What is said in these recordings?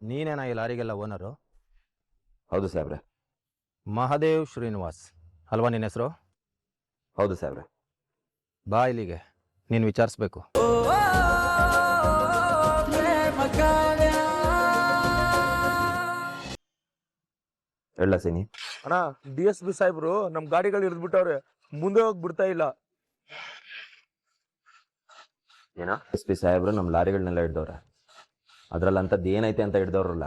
ನೀನೇನಾ ಈ ಲಾರಿಗೆಲ್ಲ ಓನರು? ಹೌದು ಸಾಹೇಬ್ರೆ. ಮಹದೇವ್ ಶ್ರೀನಿವಾಸ್ ಅಲ್ವಾ ನಿನ್ನ ಹೆಸರು? ಹೌದು ಸಾಹೇಬ್ರೆ. ಬಾ ಇಲ್ಲಿಗೆ, ನೀನು ವಿಚಾರಿಸ್ಬೇಕು. ಹೇಳ ಸೀನಿ. ಅಣ್ಣ, DSP ಸಾಹೇಬ್ರು ನಮ್ ಗಾಡಿಗಳು ಹಿಡಿದ್ಬಿಟ್ಟವ್ರೆ, ಮುಂದೆ ಹೋಗಿ ಬಿಡ್ತಾ ಇಲ್ಲ. ಏನೋ SP ಸಾಹೇಬ್ರು ನಮ್ಮ ಲಾರಿಗಳನ್ನೆಲ್ಲ ಹಿಡ್ದವ್ರೆ. ಅದ್ರಲ್ಲಂಥದ್ದು ಏನೈತೆ ಅಂತ ಹಿಡ್ದವ್ರಲ್ಲ,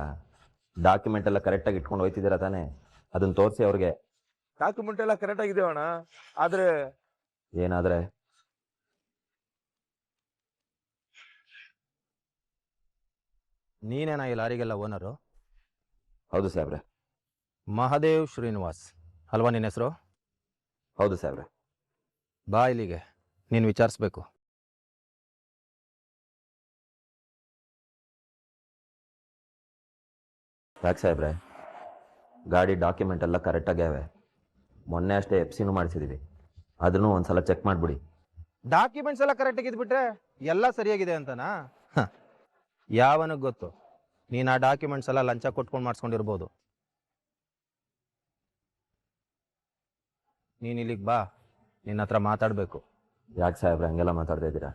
ಡಾಕ್ಯುಮೆಂಟ್ ಎಲ್ಲ ಕರೆಕ್ಟಾಗಿ ಇಟ್ಕೊಂಡು ಹೋಯ್ತಿದ್ದೀರಾ ತಾನೇ? ಅದನ್ನ ತೋರಿಸಿ ಅವ್ರಿಗೆ. ಡಾಕ್ಯುಮೆಂಟ್ ಎಲ್ಲ ಕರೆಕ್ಟ್ ಆಗಿದ್ದೇವೆ ಅಣ್ಣ, ಆದ್ರೆ ಏನಾದ್ರೆ ನೀನೇನಾ ಈ ಲಾರಿಗೆಲ್ಲ ಓನರು? ಹೌದು ಸಾಹೇಬ್ರೆ. ಮಹದೇವ್ ಶ್ರೀನಿವಾಸ್ ಅಲ್ವಾ ನಿನ್ನ ಹೆಸರು? ಹೌದು ಸಾಹೇಬ್ರೆ. ಬಾ ಇಲ್ಲಿಗೆ, ನೀನು ವಿಚಾರಿಸ್ಬೇಕು. ಯಾಕೆ ಸಾಹೇಬ್ರೆ? ಗಾಡಿ ಡಾಕ್ಯುಮೆಂಟ್ ಎಲ್ಲ ಕರೆಕ್ಟಾಗ್ಯಾವೆ. ಮೊನ್ನೆ ಅಷ್ಟೇ FC ಮಾಡಿಸಿದ್ದೀವಿ, ಅದನ್ನು ಒಂದ್ಸಲ ಚೆಕ್ ಮಾಡಿಬಿಡಿ. ಡಾಕ್ಯುಮೆಂಟ್ಸ್ ಎಲ್ಲ ಕರೆಕ್ಟಾಗಿ ಇದ್ಬಿಟ್ರೆ ಎಲ್ಲ ಸರಿಯಾಗಿದೆ ಅಂತನಾ? ಯಾವನಿಗೆ ಗೊತ್ತು, ನೀನು ಆ ಡಾಕ್ಯುಮೆಂಟ್ಸ್ ಎಲ್ಲ ಲಂಚ ಕೊಟ್ಕೊಂಡು ಮಾಡಿಸ್ಕೊಂಡಿರ್ಬೋದು. ನೀನು ಇಲ್ಲಿಗೆ ಬಾ, ನಿನ್ನ ಹತ್ರ ಮಾತಾಡಬೇಕು. ಯಾಕೆ ಸಾಹೇಬ್ರೆ ಹಂಗೆಲ್ಲ ಮಾತಾಡ್ತಾ ಇದ್ದೀರಾ?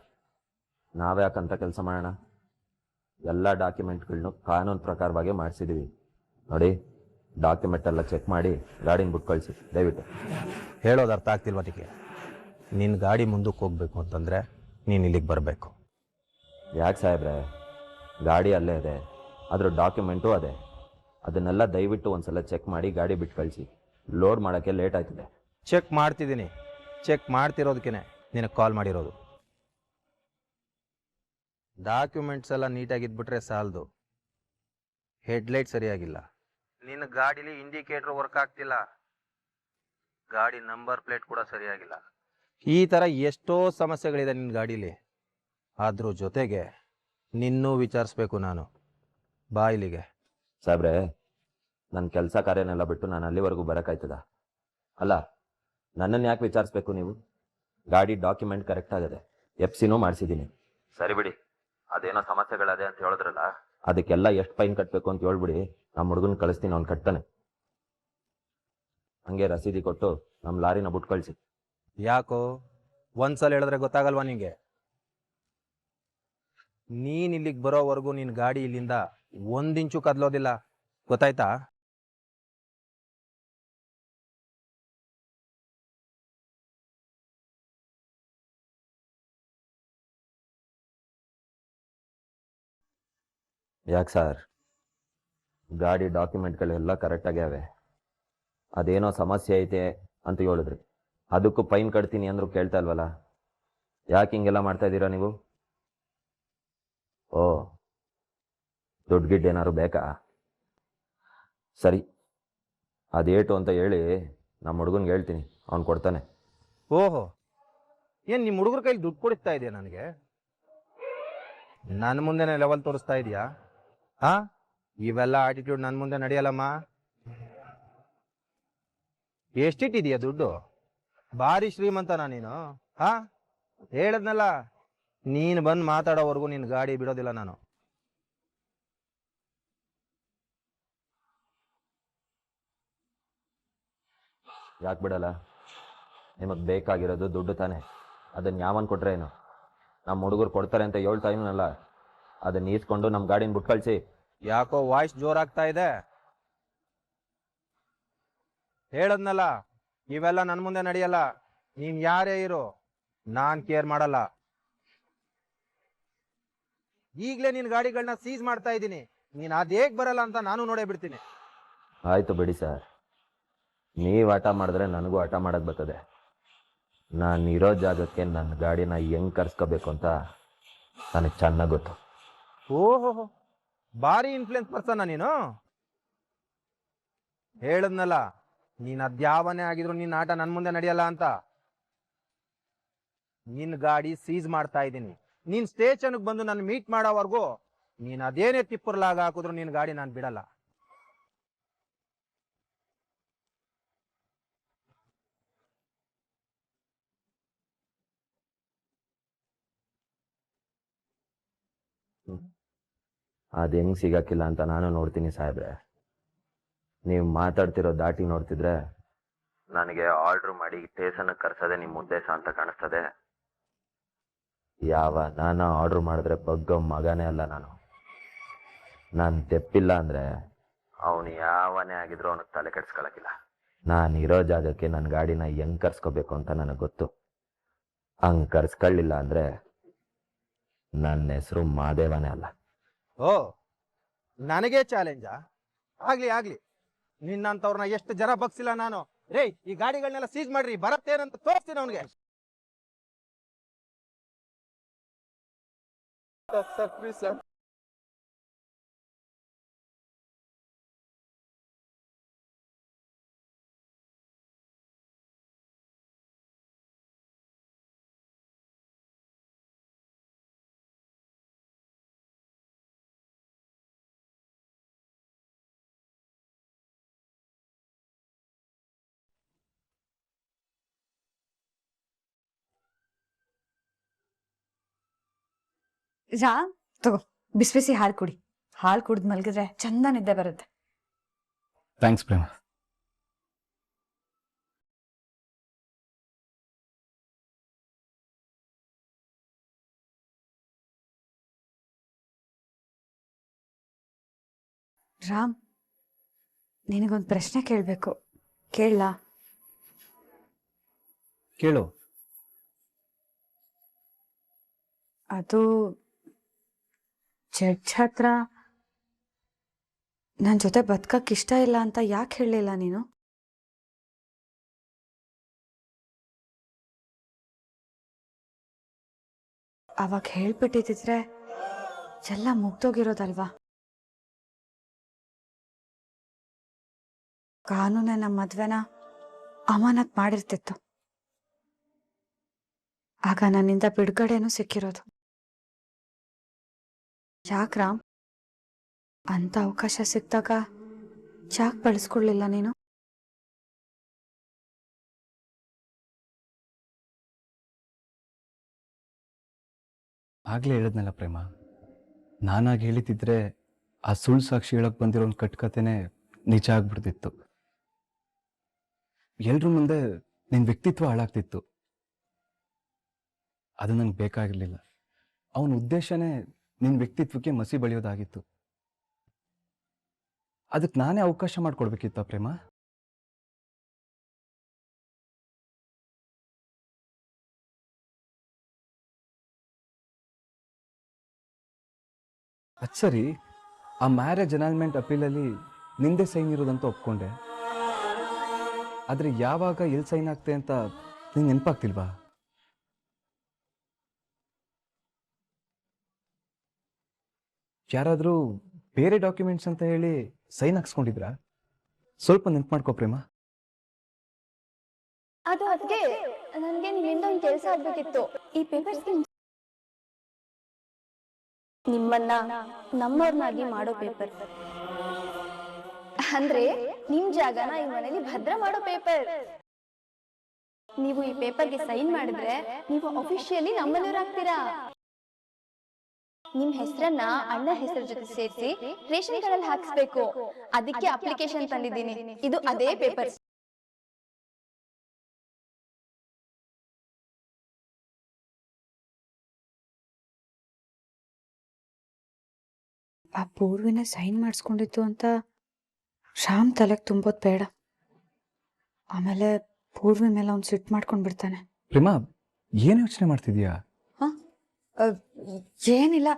ನಾವ್ಯಾಕಂತ ಕೆಲಸ ಮಾಡೋಣ? ಎಲ್ಲ ಡಾಕ್ಯುಮೆಂಟ್ಗಳನ್ನೂ ಕಾನೂನು ಪ್ರಕಾರವಾಗಿ ಮಾಡಿಸಿದ್ದೀವಿ. ನೋಡಿ, ಡಾಕ್ಯುಮೆಂಟ್ ಎಲ್ಲ ಚೆಕ್ ಮಾಡಿ ಗಾಡಿನ ಬಿಟ್ಟು ಕಳಿಸಿ ದಯವಿಟ್ಟು. ಹೇಳೋದು ಅರ್ಥ ಆಗ್ತಿಲ್ವ ನಿನಗೆ? ನಿನ್ನ ಗಾಡಿ ಮುಂದಕ್ಕೆ ಹೋಗ್ಬೇಕು ಅಂತಂದರೆ ನೀನು ಇಲ್ಲಿಗೆ ಬರಬೇಕು. ಯಾಕೆ ಸಾಹೇಬ್ರೆ? ಗಾಡಿ ಅಲ್ಲೇ ಇದೆ, ಅದ್ರ ಡಾಕ್ಯುಮೆಂಟು ಅದೇ. ಅದನ್ನೆಲ್ಲ ದಯವಿಟ್ಟು ಒಂದ್ಸಲ ಚೆಕ್ ಮಾಡಿ ಗಾಡಿ ಬಿಟ್ಟು ಕಳಿಸಿ. ಲೋಡ್ ಮಾಡೋಕ್ಕೆ ಲೇಟ್ ಆಯ್ತದೆ. ಚೆಕ್ ಮಾಡ್ತಿದ್ದೀನಿ, ಚೆಕ್ ಮಾಡ್ತಿರೋದಕ್ಕೆ ನಿನಗೆ ಕಾಲ್ ಮಾಡಿರೋದು. ಡಾಕ್ಯುಮೆಂಟ್ಸ್ ಎಲ್ಲ ನೀಟಾಗಿದ್ಬಿಟ್ರೆ ಸಾಲದು. ಹೆಡ್ಲೈಟ್ ಸರಿಯಾಗಿಲ್ಲ, ನಿನ್ನ ಗಾಡೀಲಿ ಇಂಡಿಕೇಟರ್ ವರ್ಕ್ ಆಗ್ತಿಲ್ಲ, ಗಾಡಿ ನಂಬರ್ ಪ್ಲೇಟ್ ಕೂಡ ಸರಿಯಾಗಿಲ್ಲ. ಈ ಥರ ಎಷ್ಟೋ ಸಮಸ್ಯೆಗಳಿದೆ ನಿನ್ನ ಗಾಡೀಲಿ. ಅದ್ರ ಜೊತೆಗೆ ನಿನ್ನೂ ವಿಚಾರಿಸ್ಬೇಕು ನಾನು. ಬಾ ಇಲ್ಲಿಗೆ. ಸಾಹೇಬ್ರೆ, ನನ್ನ ಕೆಲಸ ಕಾರ್ಯನೆಲ್ಲ ಬಿಟ್ಟು ನಾನು ಅಲ್ಲಿವರೆಗೂ ಬರೋಕ್ಕಾಯ್ತದ? ಅಲ್ಲ, ನನ್ನನ್ನು ಯಾಕೆ ವಿಚಾರಿಸ್ಬೇಕು ನೀವು? ಗಾಡಿ ಡಾಕ್ಯುಮೆಂಟ್ ಕರೆಕ್ಟ್ ಆಗಿದೆ, FC ಮಾಡಿಸಿದ್ದೀನಿ. ಸರಿ ಬಿಡಿ, ಅದೇನೋ ಸಮಸ್ಯೆಗಳದೆ ಅಂತ ಹೇಳಿದ್ರಲ್ಲ, ಅದಕ್ಕೆಲ್ಲ ಎಷ್ಟು ಫೈನ್ ಕಟ್ಟಬೇಕು ಅಂತ ಹೇಳ್ಬಿಡಿ. ನಮ್ಮ ಹುಡುಗನ ಕಳಿಸ್ತೀನಿ, ಅವ್ನು ಕಟ್ತಾನೆ. ಹಂಗೆ ರಸೀದಿ ಕೊಟ್ಟು ನಮ್ಮ ಲಾರಿನ ಬಿಟ್ಟು ಕಳಿಸಿ. ಯಾಕೋ ಒಂದ್ಸಲ ಹೇಳಿದ್ರೆ ಗೊತ್ತಾಗಲ್ವಾ ನಿಂಗೆ? ನೀನ್ ಇಲ್ಲಿಗೆ ಬರೋವರೆಗೂ ನಿನ್ನ ಗಾಡಿ ಇಲ್ಲಿಂದ 1 ಇಂಚು ಕದಲೋದಿಲ್ಲ, ಗೊತ್ತಾಯ್ತಾ? ಯಾಕೆ ಸರ್? ಗಾಡಿ ಡಾಕ್ಯುಮೆಂಟ್ಗಳೆಲ್ಲ ಕರೆಕ್ಟಾಗ್ಯಾವೆ, ಅದೇನೋ ಸಮಸ್ಯೆ ಐತೆ ಅಂತ ಹೇಳಿದ್ರಿ, ಅದಕ್ಕೂ ಫೈನ್ ಕಟ್ತೀನಿ ಅಂದರೂ ಕೇಳ್ತಾ ಇಲ್ವಲ್ಲ? ಯಾಕೆ ಹಿಂಗೆಲ್ಲ ಮಾಡ್ತಾ ಇದ್ದೀರಾ ನೀವು? ಓ, ದುಡ್ಡು ಗಿಡ್ಡು ಏನಾದ್ರು ಬೇಕಾ? ಸರಿ, ಅದೇಟು ಅಂತ ಹೇಳಿ ನಮ್ಮ ಹುಡುಗನ್ಗೆ ಹೇಳ್ತೀನಿ, ಅವ್ನು ಕೊಡ್ತಾನೆ. ಓಹೋ, ಏನ್ ನಿಮ್ಮ ಹುಡುಗರ ಕೈಲಿ ದುಡ್ಡು ಕೊಡಿಸ್ತಾ ಇದೆಯಾ ನನಗೆ? ನನ್ನ ಮುಂದೆನೇ ಲೆವೆಲ್ ತೋರಿಸ್ತಾ ಇದೆಯಾ? ಹಾ, ಇವೆಲ್ಲ ಆಟಿಟ್ಯೂಡ್ ನನ್ನ ಮುಂದೆ ನಡೆಯಲ್ಲಮ್ಮ. ಎಷ್ಟಿಟ್ಟಿದೀಯ ದುಡ್ಡು? ಭಾರಿ ಶ್ರೀಮಂತನಾ ನೀನು? ಹಾ, ಹೇಳದ್ನಲ್ಲ, ನೀನು ಬಂದು ಮಾತಾಡೋವರೆಗೂ ನಿನ್ನ ಗಾಡಿ ಬಿಡೋದಿಲ್ಲ ನಾನು. ಯಾಕೆ ಬಿಡಲ್ಲ? ನಿಮಗೆ ಬೇಕಾಗಿರೋದು ದುಡ್ಡು ತಾನೆ, ಅದನ್ನು ಯಾವನ್ ಕೊಟ್ರೆ ಏನು? ನಮ್ಮ ಹುಡುಗರು ಕೊಡ್ತಾರೆ ಅಂತ ಹೇಳ್ತಾ ಏನಲ್ಲ, ಅದನ್ನ ಈಸ್ಕೊಂಡು ನಮ್ಮ ಗಾಡಿನ ಬಿಟ್ಟು ಕಳಿಸಿ. ಯಾಕೋ ವಾಯ್ಸ್ ಜೋರಾಗ್ತಾ ಇದೆ? ಹೇಳದ್ನಲ್ಲ, ಇವೆಲ್ಲ ನನ್ನ ಮುಂದೆ ನಡೆಯಲ್ಲ. ನೀನ್ ಯಾರೇ ಇರು, ನಾನ್ ಕೇರ್ ಮಾಡಲ್ಲ. ಈಗಲೇ ನಿನ್ ಗಾಡಿಗಳನ್ನ ಸೀಸ್ ಮಾಡ್ತಾ ಇದ್ದೀನಿ. ನೀನ್ ಅದೇಗ್ ಬರಲ್ಲ ಅಂತ ನಾನು ನೋಡೇ ಬಿಡ್ತೀನಿ. ಆಯಿತು ಬಿಡಿ ಸರ್, ನೀವು ಆಟ ಮಾಡಿದ್ರೆ ನನಗೂ ಆಟ ಮಾಡೋದು ಬರ್ತದೆ. ನಾನು ಇರೋ ಜಾಗಕ್ಕೆ ನನ್ನ ಗಾಡಿನ ಹೆಂಗೆ ಕರ್ಸ್ಕೋಬೇಕು ಅಂತ ನನಗೆ ಚೆನ್ನಾಗಿ ಗೊತ್ತು. ಓಹೋ, ಭಾರಿ ಇನ್ಫ್ಲುಯೆನ್ಸ್ ಪರ್ಸನ್ನ ನೀನು. ಹೇಳದ್ನಲ್ಲ, ನೀನ್ ಅದ್ಯಾವನೇ ಆಗಿದ್ರು ನಿನ್ನ ಆಟ ನನ್ ಮುಂದೆ ನಡೆಯಲ್ಲ ಅಂತ. ನಿನ್ ಗಾಡಿ ಸೀಸ್ ಮಾಡ್ತಾ ಇದ್ದೀನಿ. ನೀನ್ ಸ್ಟೇಷನ್ಗೆ ಬಂದು ನನ್ನ ಮೀಟ್ ಮಾಡೋವರೆಗೂ ನೀನ್ ಅದೇನೇ ತಿಪ್ಪರ್ಲಾಗ ಹಾಕಿದ್ರು ನಿನ್ ಗಾಡಿ ನಾನು ಬಿಡಲ್ಲ. ಅದು ಹೆಂಗೆ ಸಿಗಕ್ಕಿಲ್ಲ ಅಂತ ನಾನು ನೋಡ್ತೀನಿ ಸಾಹೇಬ್ರೆ. ನೀವು ಮಾತಾಡ್ತಿರೋ ದಾಟಿ ನೋಡ್ತಿದ್ರೆ ನನಗೆ ಆರ್ಡ್ರ್ ಮಾಡಿ ಸ್ಟೇಷನ್ಗೆ ಕರ್ಸೋದೆ ನಿಮ್ಮ ಉದ್ದೇಶ ಅಂತ ಕಾಣಿಸ್ತದೆ. ನಾನು ಆರ್ಡ್ರ್ ಮಾಡಿದ್ರೆ ಬಗ್ಗೋ ಮಗನೇ ಅಲ್ಲ ನಾನು. ನಾನು ತೆಪ್ಪಿಲ್ಲ ಅಂದರೆ ಅವನು ಯಾವನೇ ಆಗಿದ್ರು ಅವನಿಗೆ ತಲೆ ಕೆಡ್ಸ್ಕೊಳಕ್ಕಿಲ್ಲ. ನಾನು ಇರೋ ಜಾಗಕ್ಕೆ ನನ್ನ ಗಾಡಿನ ಹೆಂಗೆ ಕರ್ಸ್ಕೋಬೇಕು ಅಂತ ನನಗೆ ಗೊತ್ತು. ಹಂಗೆ ಕರ್ಸ್ಕೊಳ್ಳಿಲ್ಲ ಅಂದರೆ ನನ್ನ ಹೆಸರು ಮಾದೇವನೇ ಅಲ್ಲ. ಓ, ನನಗೆ ಚಾಲೆಂಜಾ? ಆಗ್ಲಿ ಆಗ್ಲಿ, ನಿನ್ನಂತವ್ರನ್ನ ಎಷ್ಟು ಜನ ಬಗ್ಸಿಲ್ಲ ನಾನು. ರೇ, ಈ ಗಾಡಿಗಳನ್ನೆಲ್ಲ ಸೀಜ್ ಮಾಡ್ರಿ, ಬರತ್ತೇನಂತ ತೋರಿಸ್ತೀನಿ ಅವನಿಗೆ. ಸರ್ ರಾಮ್, ತಗೋ ಬಿಸಿ ಬಿಸಿ ಹಾಲು ಕುಡಿ. ಹಾಲು ಕುಡ್ದು ಮಲಗಿದ್ರೆ ಚಂದ ನಿದ್ದೆ ಬರುತ್ತೆ. ಥ್ಯಾಂಕ್ಸ್ ಪ್ರೇಮ. ರಾಮ್, ನಿನಗೊಂದು ಪ್ರಶ್ನೆ ಕೇಳಬೇಕು, ಕೇಳಲಾ? ಕೇಳು. ಅದು ಜಡ್ಜ್ ಹತ್ರ ನನ್ನ ಜೊತೆ ಬದುಕಕ್ಕೆ ಇಷ್ಟ ಇಲ್ಲ ಅಂತ ಯಾಕೆ ಹೇಳಲಿಲ್ಲ ನೀನು? ಅವಾಗ ಹೇಳ್ಬಿಟ್ಟಿದ್ರೆ ಎಲ್ಲ ಮುಗ್ದೋಗಿರೋದಲ್ವಾ? ಕಾನೂನೇ ನಮ್ಮ ಮದ್ವೆನ ಅಮಾನತ್ ಮಾಡಿರ್ತಿತ್ತು. ಆಗ ನನ್ನಿಂದ ಬಿಡುಗಡೆನೂ ಸಿಕ್ಕಿರೋದು. ಯಾಕ್ ರಾಮ್, ಅಂತ ಅವಕಾಶ ಸಿಕ್ತಾಗ ಯಾಕೆ ಬಳಸ್ಕೊಳ್ಳಿಲ್ಲ ನೀನು? ಆಗ್ಲೇ ಹೇಳಿದ್ನಲ್ಲ ಪ್ರೇಮ, ನಾನಾಗಿ ಹೇಳಿತಿದ್ರೆ ಆ ಸುಳ್ಳು ಸಾಕ್ಷಿ ಹೇಳಕ್ ಬಂದಿರೋ ಒಂದು ಕಟ್ಕತೆನೆ ನಿಜ ಆಗ್ಬಿಡ್ತಿತ್ತು. ಎಲ್ರ ಮುಂದೆ ನಿನ್ನ ವ್ಯಕ್ತಿತ್ವ ಹಾಳಾಗ್ತಿತ್ತು. ಅದು ನಂಗೆ ಬೇಕಾಗಿರ್ಲಿಲ್ಲ. ಅವನ ಉದ್ದೇಶನೇ ನಿನ್ನ ವ್ಯಕ್ತಿತ್ವಕ್ಕೆ ಮಸಿ ಬಳಿಯೋದಾಗಿತ್ತು. ಅದಕ್ಕೆ ನಾನೇ ಅವಕಾಶ ಮಾಡಿಕೊಡ್ಬೇಕಿತ್ತ ಪ್ರೇಮ? ಅದು ಸರಿ, ಆ ಮ್ಯಾರೇಜ್ ಅನೌನ್ಸ್ಮೆಂಟ್ ಅಪೀಲಲ್ಲಿ ನಿಂದೆ ಸೈನ್ ಇರೋದಂತ ಒಪ್ಕೊಂಡೆ. ಆದರೆ ಯಾವಾಗ ಎಲ್ಲಿ ಸೈನ್ ಆಗ್ತೆ ಅಂತ ನಿಂಗೆ ನೆನಪಾಗ್ತಿಲ್ವಾ? ಯಾರಾದರೂ ಬೇರೆ ಡಾಕ್ಯುಮೆಂಟ್ಸ್ ಅಂತ ಹೇಳಿ ಸೈನ್ ಹಾಕ್ಸ್ಕೊಂಡಿದ್ರಾ? ಸ್ವಲ್ಪ ನೆನ್ಪು ಮಾಡ್ಕೋ ಪ್ರೇಮ. ಅದು ಅದಕ್ಕೆ ನನಗೆ ನಿಮ್ಮಿಂದ ಒಂದು ಕೆಲಸ ಆಗ್ಬೇಕಿತ್ತು. ಈ ಪೇಪರ್ಸ್ ನಿಮ್ಮನ್ನ ನಮ್ಮವ್ರನ್ನಾಗಿ ಮಾಡೋ ಪೇಪರ್, ಅಂದ್ರೆ ನಿಮ್ ಜಾಗನ ಈ ಮನೇಲಿ ಭದ್ರ ಮಾಡೋ ಪೇಪರ್. ನೀವು ಈ ಪೇಪರ್ಗೆ ಸೈನ್ ಮಾಡಿದ್ರೆ ನೀವು ಅಫಿಷಿಯಲಿ ನಮ್ಮನೆಯವರಾಗ್ತೀರಾ. ನಿಮ್ ಹೆಸರನ್ನ ಅಣ್ಣ ಹೆಸರ ಜೊತೆ ಸೇರಿಸಿ ರೇಷನ್ ಕಾರ್ಡ್ ಅಲ್ಲಿ ಹಾಕಿಸ್ಬೇಕು. ಅದಕ್ಕೆ ಅಪ್ಲಿಕೇಶನ್ ತಂದಿದ್ದೀನಿ. ಇದು ಅದೇ ಪೇಪರ್. ಆ ಪೂರ್ವಿನ ಸೈನ್ ಮಾಡಿಸ್ಕೊಂಡಿತ್ತು ಅಂತ ಶ್ಯಾಮ್ ತಲೆಗೆ ತುಂಬೋದು ಬೇಡ. ಆಮೇಲೆ ಪೂರ್ವಿ ಮೇಲೆ ಅವ್ನು ಸಿಟ್ಟು ಮಾಡ್ಕೊಂಡು ಬಿಡ್ತಾನೆ. ಪ್ರೇಮ, ಏನು ಯೋಚನೆ ಮಾಡ್ತಿದ್ಯಾ? ಹಾಂ, ಏನಿಲ್ಲ,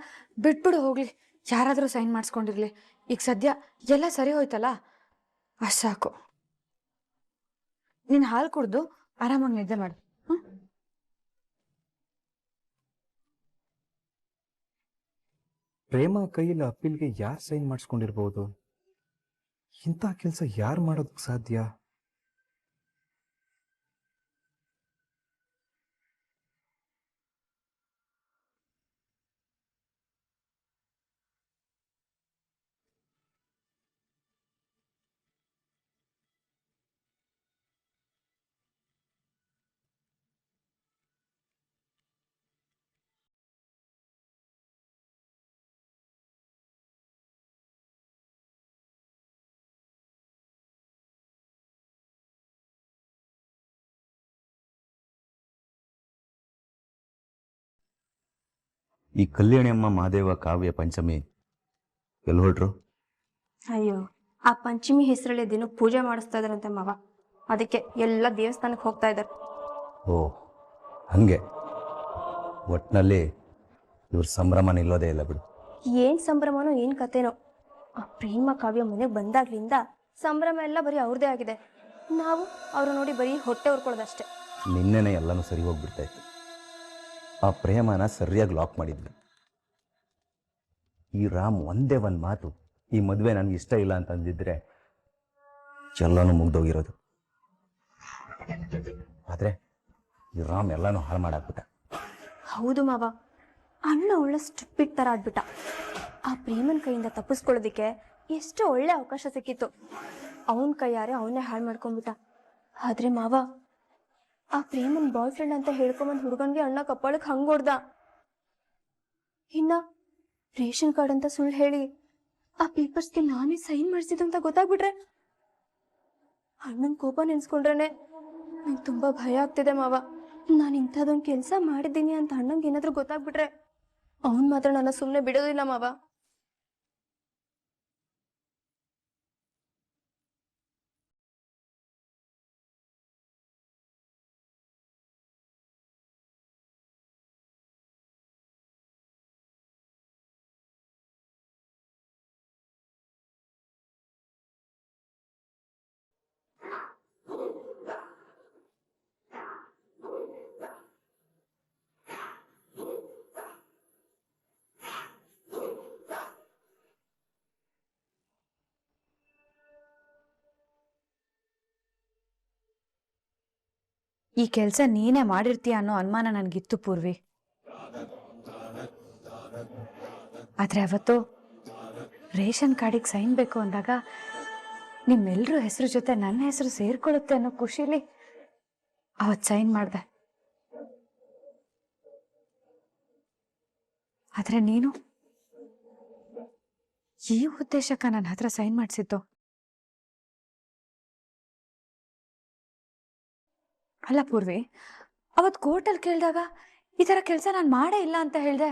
ಬಿಟ್ಬಿಡು ಹೋಗ್ಲಿ. ಯಾರಾದರೂ ಸೈನ್ ಮಾಡಿಸ್ಕೊಂಡಿರ್ಲಿ. ಈಗ ಸದ್ಯ ಎಲ್ಲ ಸರಿ ಹೋಯ್ತಲ್ಲ, ಅಷ್ಟು ಸಾಕು. ನೀನು ಹಾಲು ಕುಡ್ದು ಆರಾಮಾಗಿ ನಿದ್ದೆ ಮಾಡು. ಹಾಂ, ಪ್ರೇಮ ಕೈಯಲ್ಲಿ ಅಪೀಲ್ಗೆ ಯಾರು ಸೈನ್ ಮಾಡಿಸ್ಕೊಂಡಿರ್ಬೋದು? ಇಂಥ ಕೆಲಸ ಯಾರು ಮಾಡೋದಕ್ಕೆ ಸಾಧ್ಯ? ಈ ಕಲ್ಯಾಣಿ ಅಮ್ಮ ಮಾದೇವ ಕಾವ್ಯ ಪಂಚಮಿ ಎಲ್ಲಿ ಹೊರಟ್ರು? ಅಯ್ಯೋ, ಆ ಪಂಚಮಿ ಹೆಸರಲ್ಲಿ ದಿನ ಪೂಜೆ ಮಾಡಿಸ್ತಾ ಇದಾರಂತೆ ಮಾವ. ಅದಕ್ಕೆ ಎಲ್ಲ ದೇವಸ್ಥಾನಕ್ಕೆ ಹೋಗ್ತಾ ಇದ್ದಾರೆ. ಓ ಹಂಗೆ. ಒಟ್ಟಿನಲ್ಲಿ ಇವ್ರ ಸಂಭ್ರಮ ನಿಲ್ಲೋದೇ ಇಲ್ಲ ಬಿಡು. ಏನ್ ಸಂಭ್ರಮನೋ ಏನ್ ಕತೆನೋ, ಆ ಪ್ರೇಮ ಕಾವ್ಯ ಮನೆಗೆ ಬಂದಾಗ್ಲಿಂದ ಸಂಭ್ರಮ ಎಲ್ಲ ಬರೀ ಅವ್ರದೇ ಆಗಿದೆ. ನಾವು ಅವ್ರು ನೋಡಿ ಬರೀ ಹೊಟ್ಟೆ ಉರ್ಕೊಳ್ಳೋದಷ್ಟೇ. ನಿನ್ನೆನೆ ಎಲ್ಲನೂ ಸರಿ ಹೋಗ್ಬಿಡ್ತಾ ಇತ್ತು. ಆ ಪ್ರೇಮನ ಸರಿಯಾಗಿ ಲಾಕ್ ಮಾಡಿದ್ವಿ. ಈ ರಾಮ್ ಒಂದೇ ಒಂದು ಮಾತು ಈ ಮದುವೆ ನನಗೆ ಇಷ್ಟ ಇಲ್ಲ ಅಂತ ಅಂದಿದ್ರೆ ಎಲ್ಲನೂ ಮುಗ್ದೋಗಿರೋದು. ಆದರೆ ಈ ರಾಮ್ ಎಲ್ಲನೂ ಹಾಳು ಮಾಡಾಕ್ಬಿಟ್ಟ. ಹೌದು ಮಾವ, ಅಣ್ಣ ಒಳ್ಳೆ ಸ್ಟುಪಿಡ್ ಥರ ಆಡ್ಬಿಟ್ಟ. ಆ ಪ್ರೇಮನ್ ಕೈಯಿಂದ ತಪ್ಪಿಸ್ಕೊಳ್ಳೋದಕ್ಕೆ ಎಷ್ಟು ಒಳ್ಳೆ ಅವಕಾಶ ಸಿಕ್ಕಿತ್ತು. ಅವನ ಕೈಯಾರೆ ಅವನ್ನೇ ಹಾಳು ಮಾಡ್ಕೊಂಡ್ಬಿಟ್ಟ. ಆದ್ರೆ ಮಾವ, ಆ ಪ್ರೇಮನ್ ಬಾಯ್ ಫ್ರೆಂಡ್ ಅಂತ ಹೇಳ್ಕೊಂಬಂದ್ ಹುಡುಗನ್ಗೆ ಅಣ್ಣ ಕಪ್ಪಾಳಕ್ಕೆ ಹಂಗ್ ಹೊಡ್ದ. ಇನ್ನ ರೇಷನ್ ಕಾರ್ಡ್ ಅಂತ ಸುಳ್ಳು ಹೇಳಿ ಆ ಪೇಪರ್ಸ್ಗೆ ನಾನೇ ಸೈನ್ ಮಾಡಿಸಿದ್ದು ಅಂತ ಗೊತ್ತಾಗ್ಬಿಟ್ರೆ ಅಣ್ಣನ ಕೋಪ ನೆನ್ಸ್ಕೊಂಡ್ರೇನೆ ನಂಗೆ ತುಂಬಾ ಭಯ ಆಗ್ತಿದೆ ಮಾವ. ನಾನು ಇಂಥದ್ದೊಂದು ಕೆಲಸ ಮಾಡಿದ್ದೀನಿ ಅಂತ ಅಣ್ಣಂಗೆ ಏನಾದ್ರೂ ಗೊತ್ತಾಗ್ಬಿಟ್ರೆ ಅವನ್ ಮಾತ್ರ ನನ್ನ ಸುಮ್ಮನೆ ಬಿಡೋದಿಲ್ಲ ಮಾವ. ಈ ಕೆಲಸ ನೀನೇ ಮಾಡಿರ್ತೀಯ ಅನ್ನೋ ಅನುಮಾನ ನನಗಿತ್ತು ಪೂರ್ವಿ. ಆದ್ರೆ ಅವತ್ತು ರೇಷನ್ ಕಾರ್ಡಿಗೆ ಸೈನ್ ಬೇಕು ಅಂದಾಗ ನಿಮ್ಮೆಲ್ಲರೂ ಹೆಸರು ಜೊತೆ ನನ್ನ ಹೆಸರು ಸೇರ್ಕೊಳ್ಳುತ್ತೆ ಅನ್ನೋ ಖುಷಿಲಿ ಅವತ್ತು ಸೈನ್ ಮಾಡ್ದೆ. ಆದ್ರೆ ನೀನು ಈ ಉದ್ದೇಶಕ್ಕ ನನ್ನ ಹತ್ರ ಸೈನ್ ಮಾಡಿಸಿದ್ದು? ಅಲ್ಲ ಪೂರ್ವಿ, ಅವತ್ತು ಕೋರ್ಟಲ್ಲಿ ಕೇಳಿದಾಗ ಈ ಥರ ಕೆಲಸ ನಾನು ಮಾಡೇ ಇಲ್ಲ ಅಂತ ಹೇಳಿದೆ.